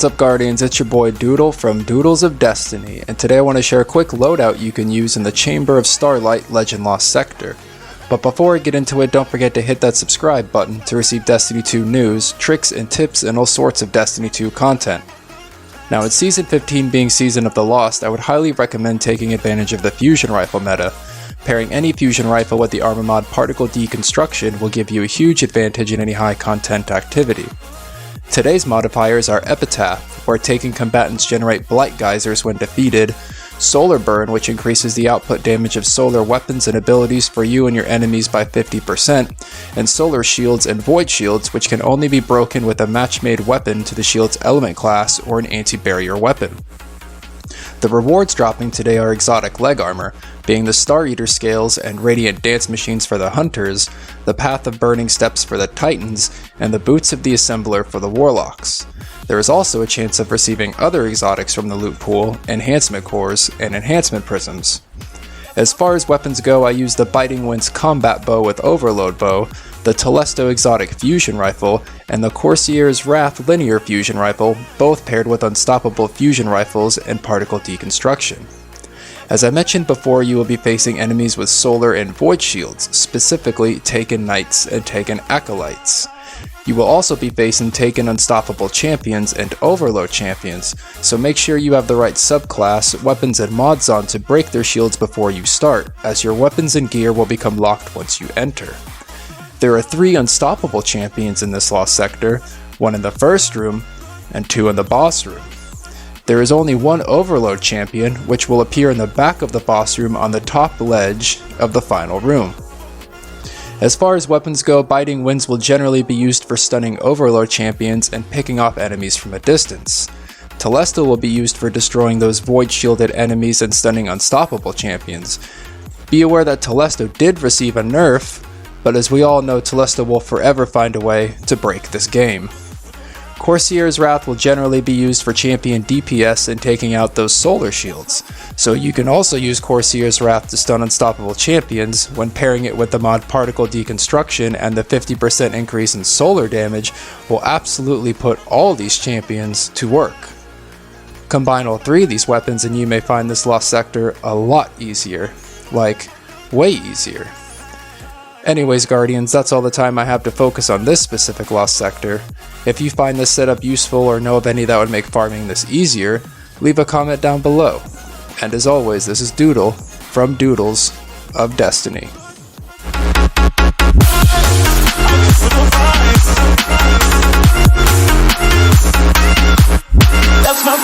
What's up, Guardians? It's your boy Doodle from Doodles of Destiny, and today I want to share a quick loadout you can use in the Chamber of Starlight Legend Lost Sector. But before I get into it, don't forget to hit that subscribe button to receive Destiny 2 news, tricks, and tips, and all sorts of Destiny 2 content. Now, with Season 15 being Season of the Lost, I would highly recommend taking advantage of the fusion rifle meta. Pairing any fusion rifle with the armor mod Particle Deconstruction will give you a huge advantage in any high content activity. Today's modifiers are Epitaph, where taking combatants generate blight geysers when defeated, Solar Burn, which increases the output damage of solar weapons and abilities for you and your enemies by 50%, and Solar Shields and Void Shields, which can only be broken with a match-made weapon to the shield's element class or an anti-barrier weapon. The rewards dropping today are exotic leg armor, being the Star Eater scales and Radiant Dance Machines for the Hunters, the Path of Burning Steps for the Titans, and the Boots of the Assembler for the Warlocks. There is also a chance of receiving other exotics from the loot pool, enhancement cores, and enhancement prisms. As far as weapons go, I use the Biting Winds combat bow with overload bow, the Telesto exotic fusion rifle, and the Corsier's Wrath linear fusion rifle, both paired with unstoppable fusion rifles and particle deconstruction. As I mentioned before, you will be facing enemies with solar and void shields, specifically Taken Knights and Taken Acolytes. You will also be facing Taken Unstoppable Champions and Overload Champions, so make sure you have the right subclass, weapons, and mods on to break their shields before you start, as your weapons and gear will become locked once you enter. There are 3 Unstoppable Champions in this Lost Sector, 1 in the first room, and 2 in the boss room. There is only 1 Overload Champion, which will appear in the back of the boss room on the top ledge of the final room. As far as weapons go, Biting Winds will generally be used for stunning Overload Champions and picking off enemies from a distance. Telesto will be used for destroying those void shielded enemies and stunning Unstoppable Champions. Be aware that Telesto did receive a nerf, but as we all know, Telesto will forever find a way to break this game. Corsier's Wrath will generally be used for champion DPS and taking out those solar shields, so you can also use Corsier's Wrath to stun unstoppable champions when pairing it with the mod Particle Deconstruction, and the 50% increase in solar damage will absolutely put all these champions to work. Combine all 3 of these weapons and you may find this Lost Sector a lot easier, like way easier. Anyways, Guardians, that's all the time I have to focus on this specific Lost Sector. If you find this setup useful or know of any that would make farming this easier, leave a comment down below. And as always, this is Doodle from Doodles of Destiny. That's my